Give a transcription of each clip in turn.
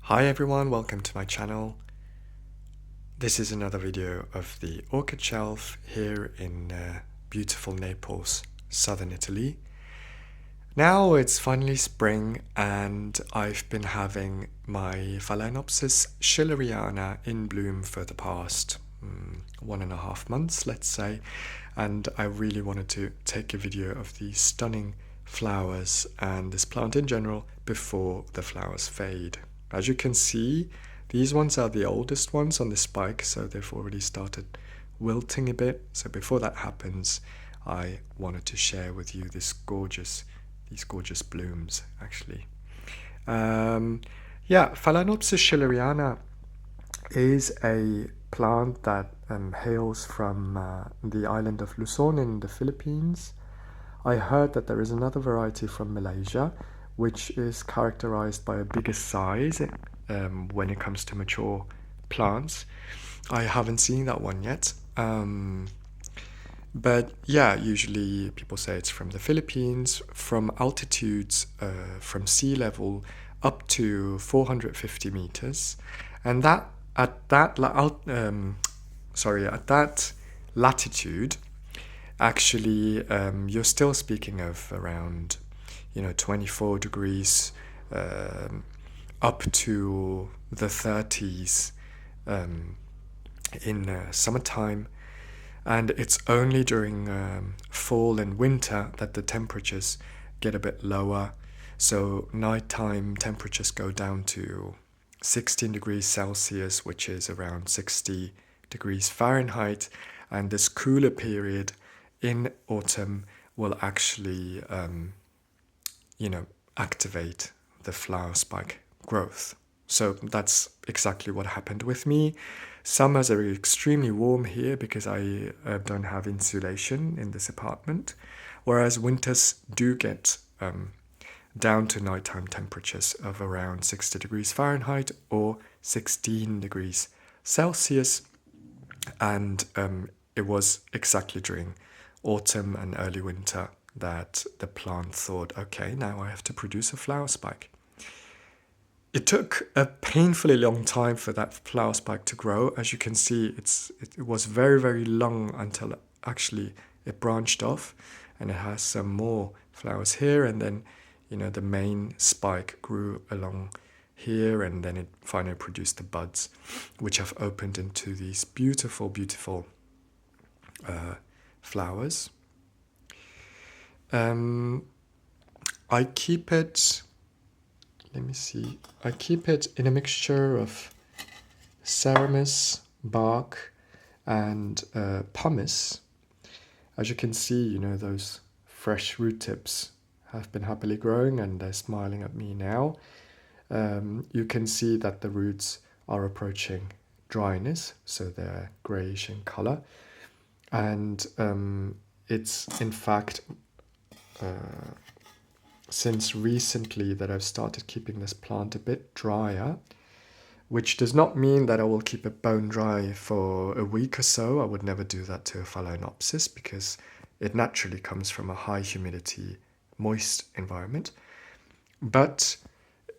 Hi everyone, welcome to my channel. This is another video of the orchid shelf here in beautiful Naples, southern Italy. Now it's finally spring and I've been having my Phalaenopsis schilleriana in bloom for the past 1.5 months, let's say, and I really wanted to take a video of these stunning flowers and this plant in general before the flowers fade. As you can see, these ones are the oldest ones on the spike, so they've already started wilting a bit. So before that happens, I wanted to share with you these gorgeous blooms, actually. Yeah, Phalaenopsis schilleriana is a plant that hails from the island of Luzon in the Philippines. I heard that there is another variety from Malaysia, which is characterized by a bigger size when it comes to mature plants. I haven't seen that one yet. But yeah, usually people say it's from the Philippines, from altitudes from sea level up to 450 meters. And that at that latitude, actually, you're still speaking of around 24 degrees up to the 30s in summertime, and it's only during fall and winter that the temperatures get a bit lower. So nighttime temperatures go down to 16 degrees Celsius, which is around 60 degrees Fahrenheit, and this cooler period in autumn will actually activate the flower spike growth. So that's exactly what happened with me. Summers are extremely warm here because I don't have insulation in this apartment, whereas winters do get down to nighttime temperatures of around 60 degrees Fahrenheit or 16 degrees Celsius. And it was exactly during autumn and early winter that the plant thought, okay, now I have to produce a flower spike. It took a painfully long time for that flower spike to grow. As you can see, it was very, very long until actually it branched off, and it has some more flowers here, and then the main spike grew along here, and then it finally produced the buds, which have opened into these beautiful, beautiful flowers. I keep it, let me see, I keep it in a mixture of ceramis, bark, and pumice. As you can see, those fresh root tips have been happily growing and they're smiling at me now. You can see that the roots are approaching dryness, so they're grayish in color. And it's in fact since recently that I've started keeping this plant a bit drier, which does not mean that I will keep it bone dry for a week or so. I would never do that to a Phalaenopsis because it naturally comes from a high humidity, moist environment. But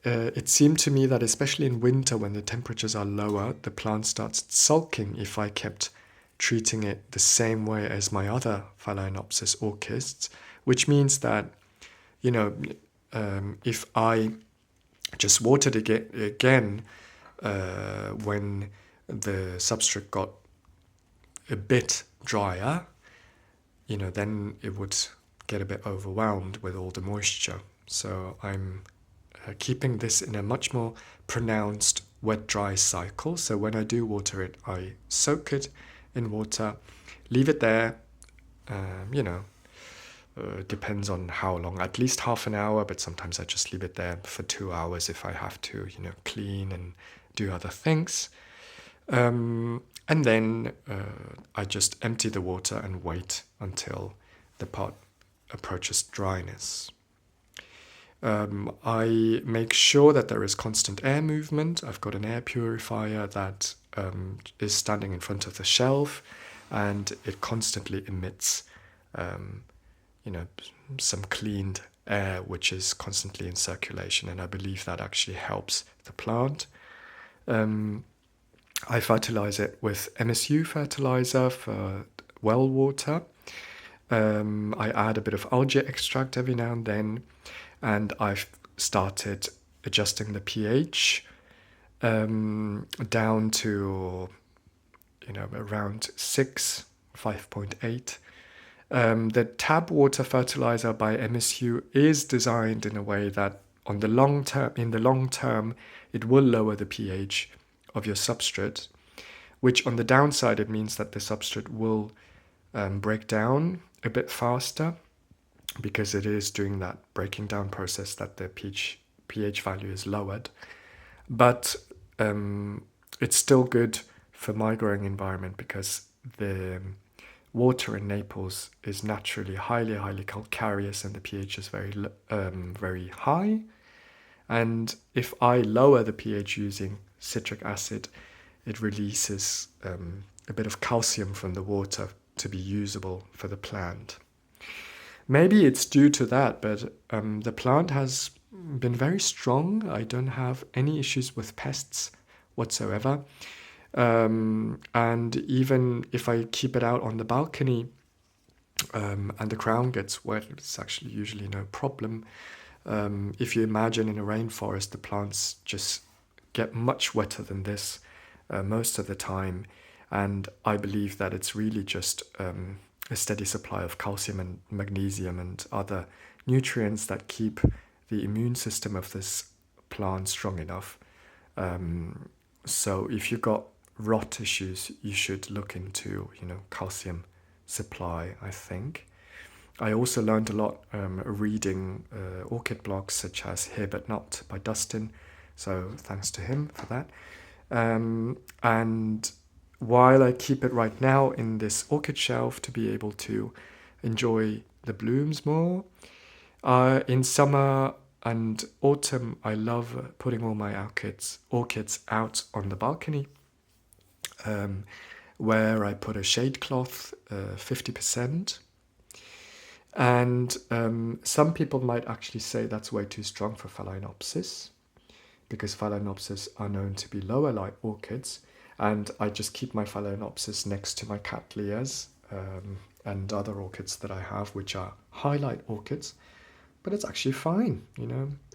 it seemed to me that especially in winter when the temperatures are lower, the plant starts sulking if I kept treating it the same way as my other Phalaenopsis orchids, which means that if I just watered it again when the substrate got a bit drier, then it would get a bit overwhelmed with all the moisture. So I'm keeping this in a much more pronounced wet-dry cycle. So when I do water it, I soak it in water, leave it there, depends on how long, at least half an hour, but sometimes I just leave it there for 2 hours if I have to, clean and do other things. And then I just empty the water and wait until the pot approaches dryness. I make sure that there is constant air movement. I've got an air purifier that is standing in front of the shelf, and it constantly emits some cleaned air which is constantly in circulation, and I believe that actually helps the plant. I fertilize it with MSU fertilizer for well water. I add a bit of algae extract every now and then, and I've started adjusting the pH down to around 6, 5.8. The tap water fertilizer by MSU is designed in a way that in the long term, it will lower the pH of your substrate, which on the downside, it means that the substrate will break down a bit faster, because it is during that breaking down process that the pH value is lowered. But it's still good for my growing environment, because the water in Naples is naturally highly calcareous, and the pH is very high. And if I lower the pH using citric acid, it releases a bit of calcium from the water to be usable for the plant. Maybe it's due to that, but the plant has been very strong. I don't have any issues with pests whatsoever. And even if I keep it out on the balcony and the ground gets wet, it's actually usually no problem. If you imagine in a rainforest, the plants just get much wetter than this most of the time. And I believe that it's really just a steady supply of calcium and magnesium and other nutrients that keep the immune system of this plant strong enough. So if you've got rot issues, you should look into, calcium supply, I think. I also learned a lot reading orchid blogs such as Here But Not by Dustin, so thanks to him for that. And while I keep it right now in this orchid shelf to be able to enjoy the blooms more, in summer and autumn, I love putting all my orchids out on the balcony, where I put a shade cloth, 50%. And some people might actually say that's way too strong for Phalaenopsis, because Phalaenopsis are known to be lower light orchids. And I just keep my Phalaenopsis next to my Cattleyas and other orchids that I have, which are highlight orchids. But it's actually fine,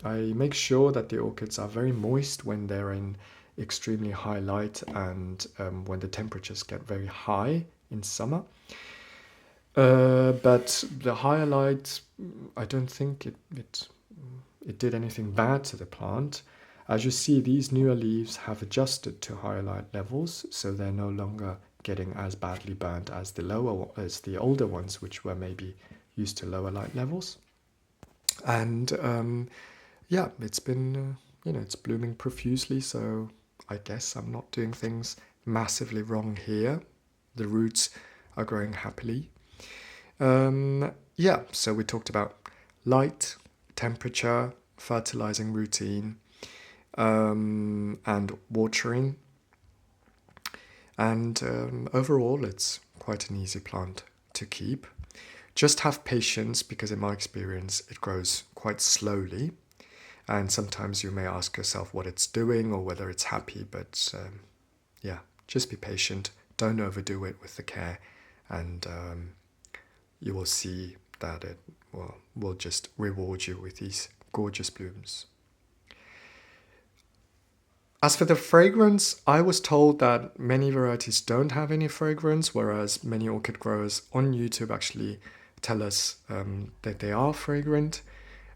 I make sure that the orchids are very moist when they're in extremely high light and when the temperatures get very high in summer. But the higher light, I don't think it did anything bad to the plant. As you see, these newer leaves have adjusted to higher light levels, so they're no longer getting as badly burnt as the older ones, which were maybe used to lower light levels. And it's been, it's blooming profusely, so I guess I'm not doing things massively wrong here. The roots are growing happily. So we talked about light, temperature, fertilizing routine, and watering. And overall, it's quite an easy plant to keep. Just have patience, because in my experience, it grows quite slowly. And sometimes you may ask yourself what it's doing or whether it's happy. But just be patient. Don't overdo it with the care. And you will see that it will just reward you with these gorgeous blooms. As for the fragrance, I was told that many varieties don't have any fragrance, whereas many orchid growers on YouTube actually tell us that they are fragrant.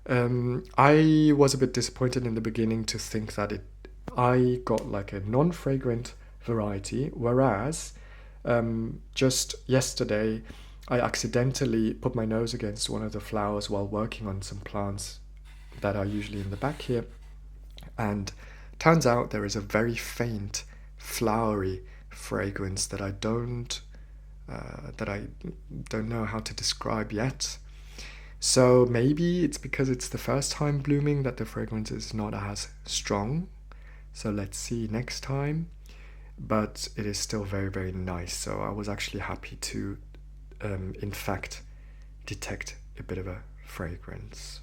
I was a bit disappointed in the beginning to think that I got like a non-fragrant variety, whereas just yesterday I accidentally put my nose against one of the flowers while working on some plants that are usually in the back here, and turns out there is a very faint flowery fragrance that I don't know how to describe yet. So maybe it's because it's the first time blooming that the fragrance is not as strong. So let's see next time. But it is still very, very nice. So I was actually happy to, in fact, detect a bit of a fragrance.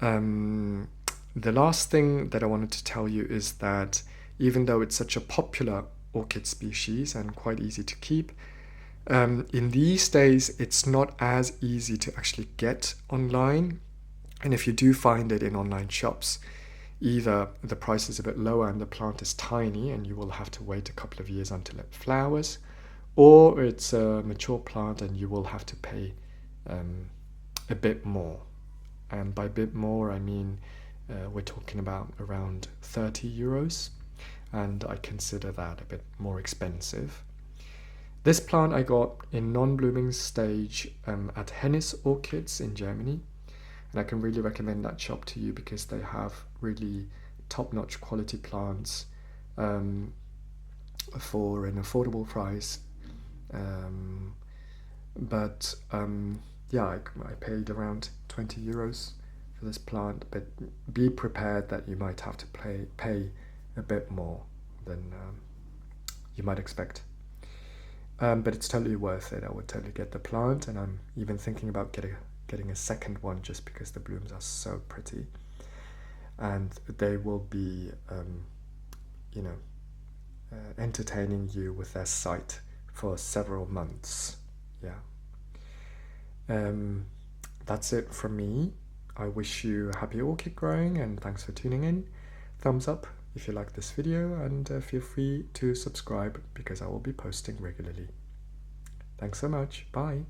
The last thing that I wanted to tell you is that even though it's such a popular orchid species and quite easy to keep, in these days it's not as easy to actually get online. And if you do find it in online shops, either the price is a bit lower and the plant is tiny and you will have to wait a couple of years until it flowers, or it's a mature plant and you will have to pay a bit more. And by bit more, I mean we're talking about around 30 euros, and I consider that a bit more expensive. This plant I got in non-blooming stage at Hennis Orchids in Germany, and I can really recommend that shop to you because they have really top-notch quality plants for an affordable price. Yeah, I paid around 20 euros for this plant, but be prepared that you might have to pay a bit more than you might expect. But it's totally worth it. I would totally get the plant, and I'm even thinking about getting a second one just because the blooms are so pretty, and they will be, entertaining you with their sight for several months. Yeah. That's it from me. I wish you happy orchid growing, and thanks for tuning in. Thumbs up if you like this video, and feel free to subscribe because I will be posting regularly. Thanks so much. Bye.